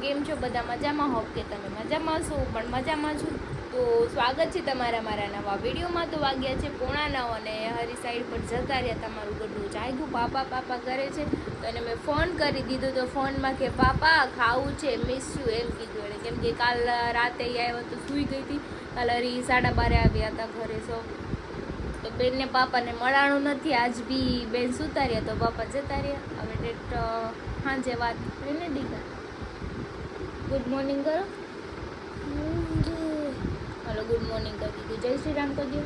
કેમ છો બધા મજામાં? હોપ કે તમે મજામાં છો, પણ મજામાં છું. તો સ્વાગત છે તમારા મારા નવા વિડીયોમાં. તો વાગ્યા છે 8:45 અને હરી સાઈડ પર જતા રહ્યા. તમારું ગડું જાગ્યું, પાપા પાપા કરે છે. તો એને મેં ફોન કરી દીધો. તો ફોનમાં કે પાપા ખાવું છે, મિસ યુ એમ કીધું એને. કેમ કે કાલ રાતે આવ્યો તો સૂઈ ગઈ હતી. કાલ હરી 12:30 આવ્યા હતા ઘરે. તો બેનને પાપાને મળાણું નથી. આજ બી બેન સુતા રહ્યા તો પાપા જતા રહ્યા. હવે ડેટ સાંજે વાત કરીને દીધા. ગુડ મોર્નિંગ કરો. હલો, ગુડ મોર્નિંગ કરી દીધું. જય શ્રી રામ કરી દો.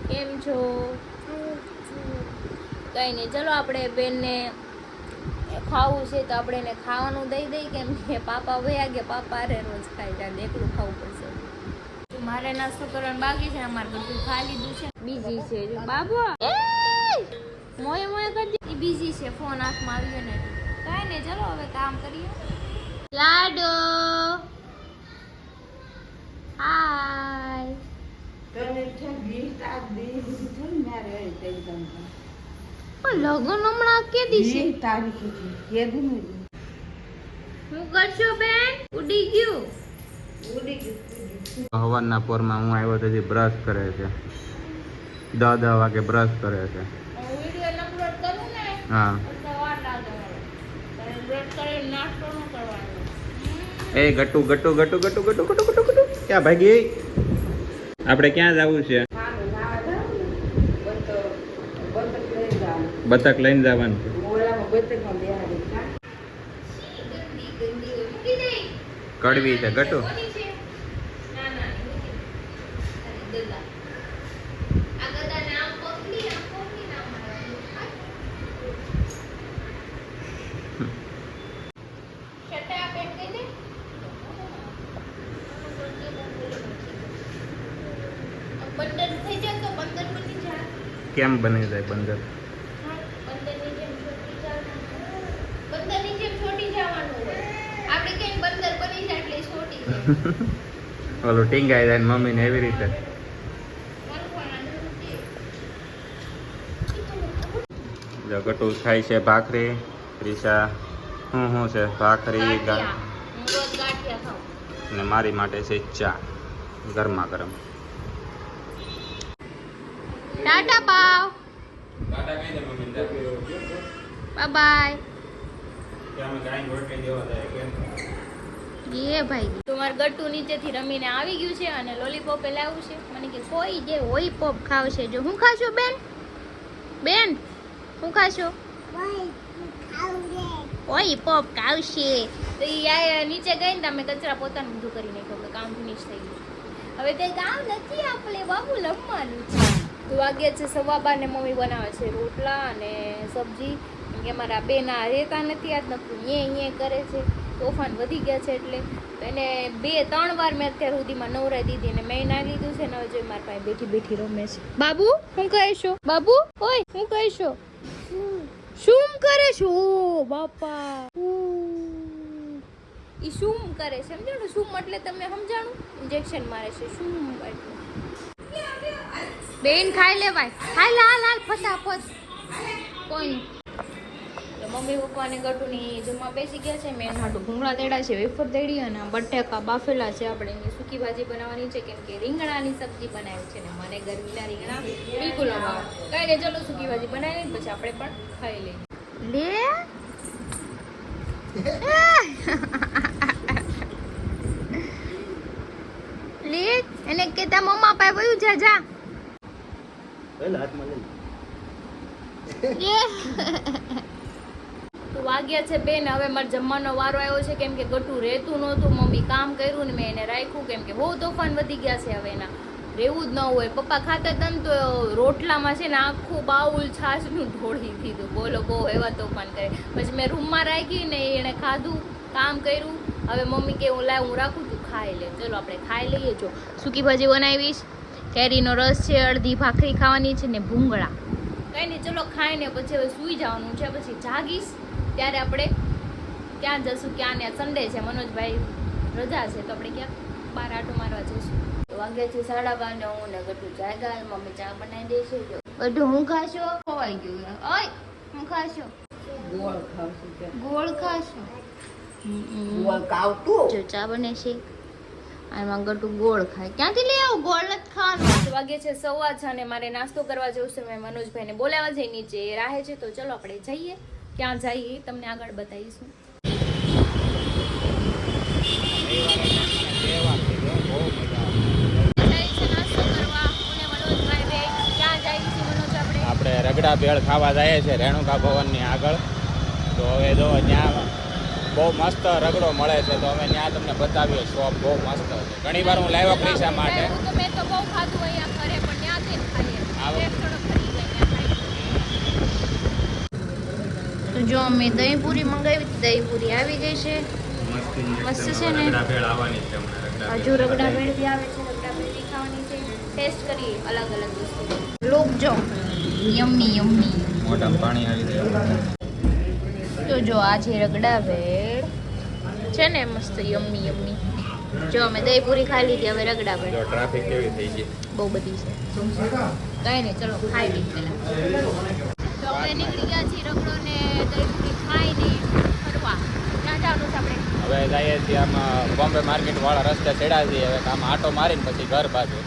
કેમ છો? કંઈ નહીં, ચલો આપણે બેનને ખાવું છે તો આપણે એને ખાવાનું દઈ દઈ. કેમ કે પાપા વયા ગયા, પાપા અરે રોજ ખાઈ જાય, એકલું ખાવું પડશે. મારે નાસ્તો કરવાનું બાકી છે. અમારે બધું ખા લીધું છે. બીજી છે જો બાબા મોય મોય કરી દે. બીજી છે, ફોન હાથમાં આવ્યો ને. કાંઈ નહીં, ચલો હવે કામ કરીએ. લાડો હાય. લગન હમણાં કે દીશે હું કરશો બેન? ઉડી ગયું. હવાના પોરમાં હું આવ્યો તો બ્રશ કરે છે. 10 વાગે બ્રશ કરે છે. વિડિયો અપલોડ કરું ને હા, તો વાર લાગે. બ્રશ કરીને નાસ્તો ન કરવાનો. એ ગટુ ગટુ ગટુ ગટુ ગટુ ગટુ ગટુ ગટુ ક્યાં ભાગી? આપણે ક્યાં જવું છે? બતક લઈને જવાનું છે. કડવી છે ગટુ. બંદર થઈ જાય તો બંદર બની જાય. કેમ બની જાય બંદર? બંદરની જેમ છોટી જવાનું હોય. આપણે કઈ બંદર બની જાય એટલે છોટી જાય. ઓલું ટીંગાઈ જાય મમ્મી ને એવી રીતે. જો ગટુ ખાય છે ભાખરી. ત્રિષા શું છે? ભાખરી હું રોજ ગાંઠિયા ખાઉં. ને મારી માટે છે ચા ગરમા ગરમ. ટાટા બાવ. Bye bye. એ ભાઈ તમારે ગટ્ટુ નીચેથી રમીને આવી ગયું છે અને લોલીપોપ લાવ્યું છે. મને કે કોઈ જે હોય પોપ ખાવશે. જો હું ખાશો બેન? બેન હું ખાશો? ઓય પોપ ખાવશે. તો ઈ નીચે ગઈને તમે કચરા પોતાનું બધું કરી નાખ્યો કે કામ ફિનિશ થઈ ગયું. હવે કઈ કામ નથી, આપણે બાબુ લમવાનું છે. તો વાગ્યા છે 12:15 ને મમ્મી બનાવે છે રોટલા અને સબ્જી. કેમ કે અમારા બેના રહેતા નથી. આજ નકરું યે કરે છે. તોફાન વધી ગયા છે એટલે એને 2-3 વાર મેં અત્યાર સુધીમાં નવરાઈ દીધી ને મેં ના લીધું છે ને. હવે જોઈ મારા પાસે બેઠી બેઠી રમે છે. બાબુ શું કહેશો? બાબુ ઓય શું કહેશો? શું કરે છે? ઓ બાપા, ઈ શું કરે છે સમજાણું? શું એટલે તમને સમજાણું? ઇન્જેક્શન મારે છે. શું એટલે બેન ખાઈ લેવાય. હાલ હાલ હાલ ફટાફટ. કોઈ નહીં. મમ્મી પપ્પાને ગટુની જમવા બેસી ગયા છે. મેં હાટું ભૂંગળા તેડા છે, વેફર તેડી અને બટાકા બાફેલા છે. આપણે એની સૂકી ભાજી બનાવવાની છે. કેમ કે રીંગણાની સબ્જી બનાવી છે ને મને ગરમીના રીંગણા બિલકુલ ન ભાવે. કાંઈ નહીં, ચલો સૂકી ભાજી બનાવી પછી આપણે પણ ખાઈ લઈએ. લે એને કેતા મમ્મા પાસે વયું જા જા. તો વાગ્યા છે 2 ને હવે મારે જમવાનો વારો આવ્યો છે. કેમ કે ગટુ રહેતું નહોતું. મમ્મી કામ કર્યું ને મેં એને રાખ્યું. કેમ કે બહુ તોફાન વધી ગયા છે. હવે એના રહેવું જ ન હોય. પપ્પા ખાતા હતા ને તો રોટલામાં છે ને આખું બાઉલ છાશનું ઢોળી દીધું. બોલો બહુ એવા તોફાન કરે. પછી મેં રૂમમાં રાખી ને એણે ખાધું, કામ કર્યું. હવે મમ્મી કે હું લાવ હું રાખું તું ખાઈ લે. ચલો આપણે ખાઈ લઈએ. જો સૂકી ભાજી બનાવીશ, કેરીનો રસ છે, અડધી ભાખરી ખાવાની છે ને ભૂંગળા. કંઈ નહીં, ચલો ખાઈને પછી હવે સૂઈ જવાનું છે. પછી જાગીશ ત્યારે આપણે ક્યાં જશું? ક્યાં ને સન્ડે છે, મનોજભાઈ રજા છે તો આપણે ક્યાં બહાર આટો મારવા જઈશું. તો વાગ્યા છે 12:30 ને હું ને ગટુ જાગ્યા. મમ્મી ચા બનાવી દેશે. જો ગટુ હું ખાશો? ખવાઈ ગયું. ઓય હું ખાશો? ગોળ ખાવશું કે ગોળ ખાશો ગોળ કાવતું જો ચા બને છે આમાં ગટુ ગોળ ખાય ક્યાંથી લઈ આવું ગોળ નથી ખાવાનું વાગે છે 6:15 અને મારે નાસ્તો કરવા જવું છે મેં મનોજભાઈને બોલાવવા જઈ નીચે એ રાહે છે તો ચલો આપણે જઈએ ક્યાં જઈએ એ તમને આગળ બતાવીશું આપણે રગડા ભેળ ખાવા જઈએ છીએ રેણુકા ભવનની આગળ તો હવે જો ત્યાં બહુ મસ્ત રગડો મળે છે તો અમે ત્યાં તમને બતાવીએ શોપ બહુ મસ્ત છે ઘણી વાર હું લાવ્યો ક્રિશા માટે મેં તો બહુ ખાધું અહીંયા ઘરે પણ ત્યાંથી જ ખાઈએ આવો. એક થોડો ફરી ગયા તો જો અમે દહીં પૂરી મંગાવી દહીં પૂરી આવી ગઈ છે મસ્ત છે ને? રગડા ભેળ આવવાની છે હમણાં હજુ રગડા ભેળ બી આવે છે રગડા ભેળ બી ખાવાની છે ટેસ્ટ કરીએ અલગ અલગ વસ્તુ લોક જો યમ્મી યમ્મી મોઢામાં પાણી આવી જાય તો જો આ છે રગડા ભેળ છે ને મસ્ત યમ્મી યમ્મી જો અમે દહીં પૂરી ખાઈ લીધી હવે રગડા ભેળ જો ટ્રાફિક કેવી થઈ ગઈ બહુ બધી છે કઈ નહીં ચલો ખાઈ લઈએ પહેલા તો આપણે નીકળી ગયા છીએ રગડો ને દહીં પૂરી ખાઈને ફરવા ક્યાં જવાનું છે આપણે હવે જઈએ છીએ આમ બોમ્બે માર્કેટ વાળા રસ્તે ચડ્યા છીએ હવે આમ આટો મારીને પછી ઘર બાજુ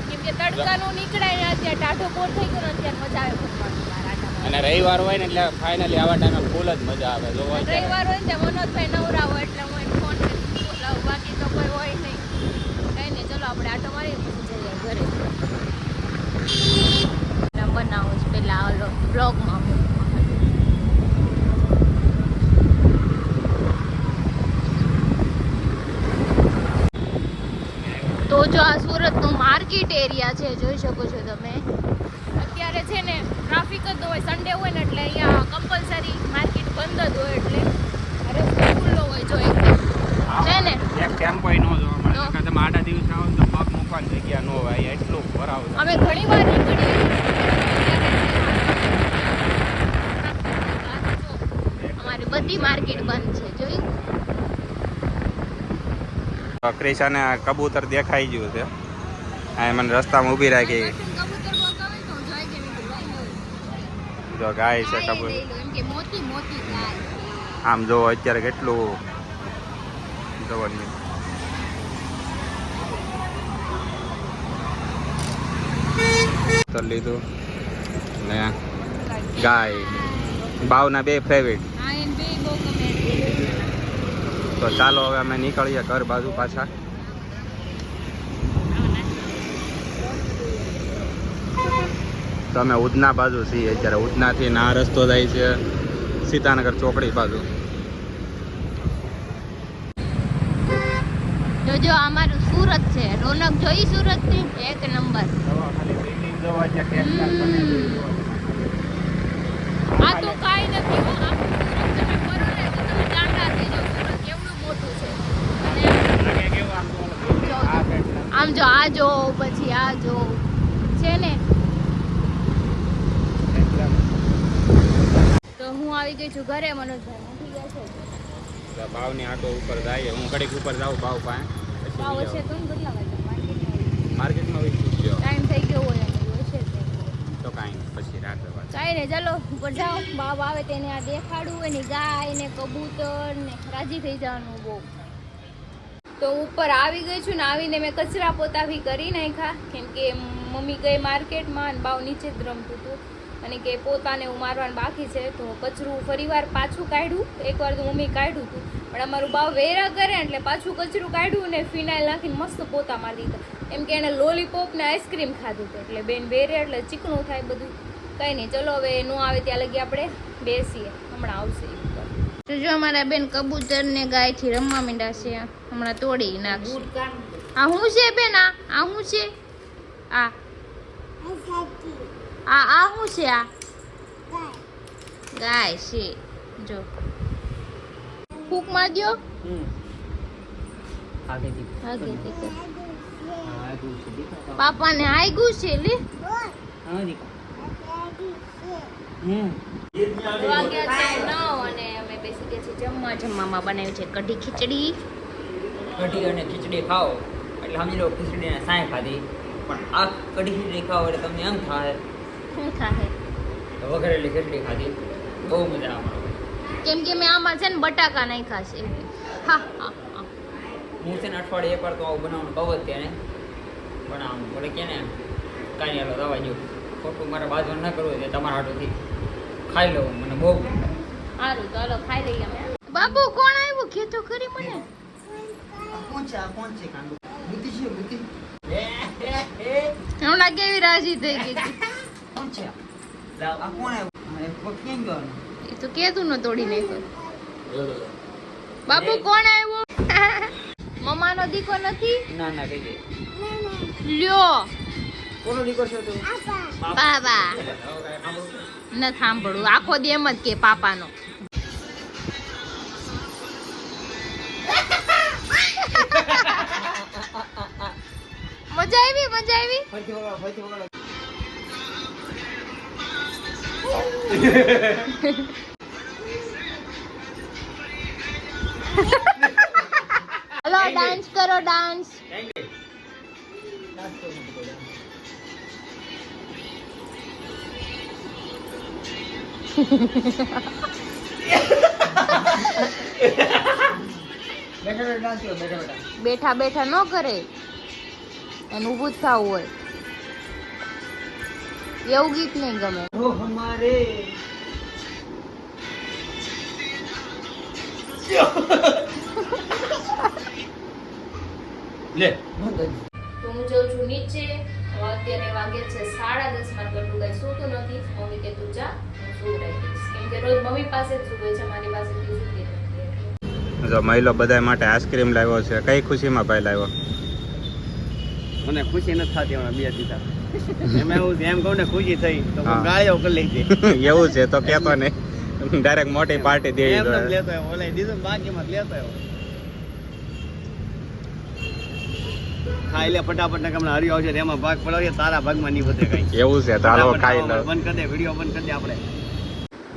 કેમ કે તડકાનું નીકળાય અત્યારે ટાઢો બોર થઈ ગયો ને અત્યારે મજા આવે ફરવાનું બહાર આટા મારવાની. અને રવિવાર હોય ને એટલે ફાઇનલી આવા ટાઈમે ફૂલ જ મજા આવે જો રવિવાર હોય ને ત્યાં મનોજભાઈ નવરા હોય એટલે હું એને ફોન કરી બોલાવું બાકી તો કોઈ હોય નહીં કઈ નહીં ચલો આપણે આટો મારીએ પછી જઈએ ઘરે બનાવું છે પેલા ઓલો બ્લોગમાં તો જો આ સુરતનું માર્કેટ એરિયા છે જોઈ શકો છો તમે અત્યારે છે ને ટ્રાફિક જ હોય સન્ડે હોય ને એટલે અહીંયા કમ્પલસરી માર્કેટ બંધ જ હોય એટલે રસ્તો ખુલ્લો હોય જો એકદમ છે ને એક ટેમ્પો નો જોવા મળે નકર તમે આડા દિવસ આવો ને તો પગ મૂકવાની જગ્યા ન હોય એટલું ભરાવ છે. અમે ઘણી વાર નીકળીએ અમારી બધી માર્કેટ બંધ છે જોયું ક્રિશાને કબૂતર દેખાઈ ગયું છે આ મને રસ્તામાં ઊભી રાખી જો ગાય છે કબૂતર આમ જો અત્યારે કેટલું જવાની તો લીધું ને ગાય બાવના બે ફેવરેટ તો ચાલો હવે અમે નીકળીએ ઘર બાજુ પાછા તો અમે ઉધના બાજુ છીએ અત્યારે ઉધનાથી ના રસ્તો જાય છે સીતાનગર ચોકડી બાજુ જોજો અમારું સુરત છે રોનક જોઈ સુરત ની એક નંબર આ તો કાઈ નથી હો. આમ સુરત તમે ફરો ને તો તમે ગાંડા થઈ જાઓ સુરત કેવડું મોટું છે અને આમ જો આ જો પછી આ જો છે ને તો હું આવી ગઈ છું ઘરે મનોજભાઈ નથી ગયા છે ભાવની આટો ઉપર જાય હું ઘડીક ઉપર જાઉં ભાવ પાસે ભાવ હશે તો ને બદલાવા માર્કેટમાં વિકસી ગયો ટાઈમ થઈ ગયો હોય અને હશે જ નહીં. તો કાંઈ નહીં, પછી રાત્રે વાત કાંઈ નહીં ચાલો ઉપર જાઓ બાપ આવે તેને આ દેખાડવું એની ગાય ને કબૂતર ને રાજી થઈ જવાનું બહુ તો ઉપર આવી ગઈ છું ને આવીને મેં કચરા પોતા બી કરી નાખ્યા કેમ કે મમ્મી ગઈ માર્કેટમાં અને બાવ નીચે જ રમતું હતું અને કે પોતાને ઉમારવાનું બાકી છે તો કચરું ફરીવાર પાછું કાઢ્યું એકવાર તો મમ્મી કાઢ્યું હતું પણ અમારું બાવ વેરા કરે એટલે પાછું કચરું કાઢ્યું ને ફિનાઇલ નાખીને મસ્ત પોતા મારી દીધા એમ કે એને લોલીપોપ ને આઈસ્ક્રીમ ખાધું હતું એટલે બેન વેરે એટલે ચીકણું થાય બધું કંઈ નહીં ચલો હવે ન આવે ત્યાં લગી આપણે બેસીએ હમણાં આવશે તો જો અમારા બેન કબૂતર ને ગાય થી રમવા માંડ્યા છે હમણાં તોડી નાખશે આ શું છે બેન આ શું છે આ શું છે આ ગાય છે જો ફૂક માર દ્યો પાપાને આગ્યું છે લે વાગ્યા છે 9 અને અમે બેસી ગયા છીએ જમવામાં બનાવ્યું છે કઢી ખીચડી કઢી અને ખીચડી ખાઓ એટલે સમજી લો ખીચડીને સાય ખાધી પણ આ કઢી ખીચડી ખાઓ એટલે તમને એમ થાય શું થાય તો વઘારેલી ખીચડી ખાધી બહુ મજા આવે કેમ કે મેં આમાં છે ને બટાકા નાખ્યા છે એટલે. હા હા હા. હું છે ને અઠવાડિયે એકવાર તો આવું બનાવવાનું કહું જ તેને પણ આમ બોલે કે ને કાંઈ હાલો દવા જો ખોટું મારે બાજુ ના કરવું છે તમારા હાટુથી ખાઈ લઉં મને બહુ ગમે. સારું તો હાલો ખાઈ લઈએ અમે. બાબુ કોણ આવ્યું કે તો ખરી મને. કોણ છે કાંદુ બુદ્ધિ છે બુદ્ધિ હમણાં કેવી રાજી થઈ ગઈ હતી. કોણ છે લાવ આ કોણ આવ્યું એક પગ કેમ ગયો એ તો કેતું ન તોડી નાખ્યો. બાપુ કોણ આવ્યો? મમ્માનો દીકો નથી? ના ના કઈ દે લ્યો કોનો દીકરો છે તું બાબા ન સાંભળું આખો દી એમ જ કે પાપાનો. મજા આવી મજા આવી. ફરતી વગર હલો ડાન્સ કરો ડાન્સ. બેઠા બેઠા ન કરે એને ઊભું જ થવું હોય એવું ગીત નહીં ગમે. ઓ હમારે લે તો હું જઉં છું નીચે. અત્યારે વાગે છે 10:30. મારે ગટુ કઈ સૂતું નથી. મમ્મી કે તું જા હું સુવડાવી દઈશ કેમ કે રોજ મમ્મી પાસે જ સૂવે છે મારી પાસેથી સૂતી નથી એટલે. જો મહિલો બધા માટે આઈસ્ક્રીમ લાવ્યો છે. કઈ ખુશીમાં ભાઈ લાવ્યો? મને ખુશી નથી થતી હમણાં બે દીધા એમ એવું એમ કહું ને ખુશી થઈ તો હા. ગાળીઓ કરી લઈ છે એવું છે તો કેતો ને ડાયરેક્ટ મોટી પાર્ટી દેવી એમ જોઈએ. લેતો આવ્યો ઓલા દીધું બાકીમાં લેતો આવ્યો ખાઈ લે ફટાફટ ને હમણાં હરિયો આવશે એમાં ભાગ પડાવીએ તારા ભાગમાં નહીં વધે કઈ એવું છે તો હાલો ખાઈ લો. બંધ કરી દે વિડીયો બંધ કરી દે આપણે.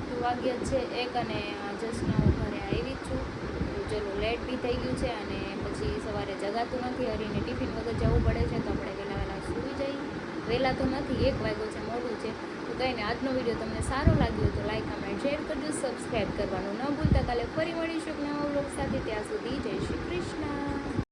તો વાગ્યા છે 1 અને જસ્ટ હું ઘરે આવી જ છું. તો ચલો લેટ બી થઈ ગયું છે અને પછી સવારે જગાતું નથી. હરીને ટિફિન વગર જવું પડે છે તો આપણે વહેલા સૂઈ જઈએ. વહેલા તો નથી 1 વાગ્યો છે મોડું છે. તો કંઈ નહીં આજનો વિડીયો તમને સારો લાગ્યો તો લાઈક કમેન્ટ શેર કરજો સબસ્ક્રાઈબ કરવાનું ન ભૂલતા. કાલે ફરી મળીશું એક નવા વ્લોગ સાથે. ત્યાં સુધી જય શ્રી કૃષ્ણ.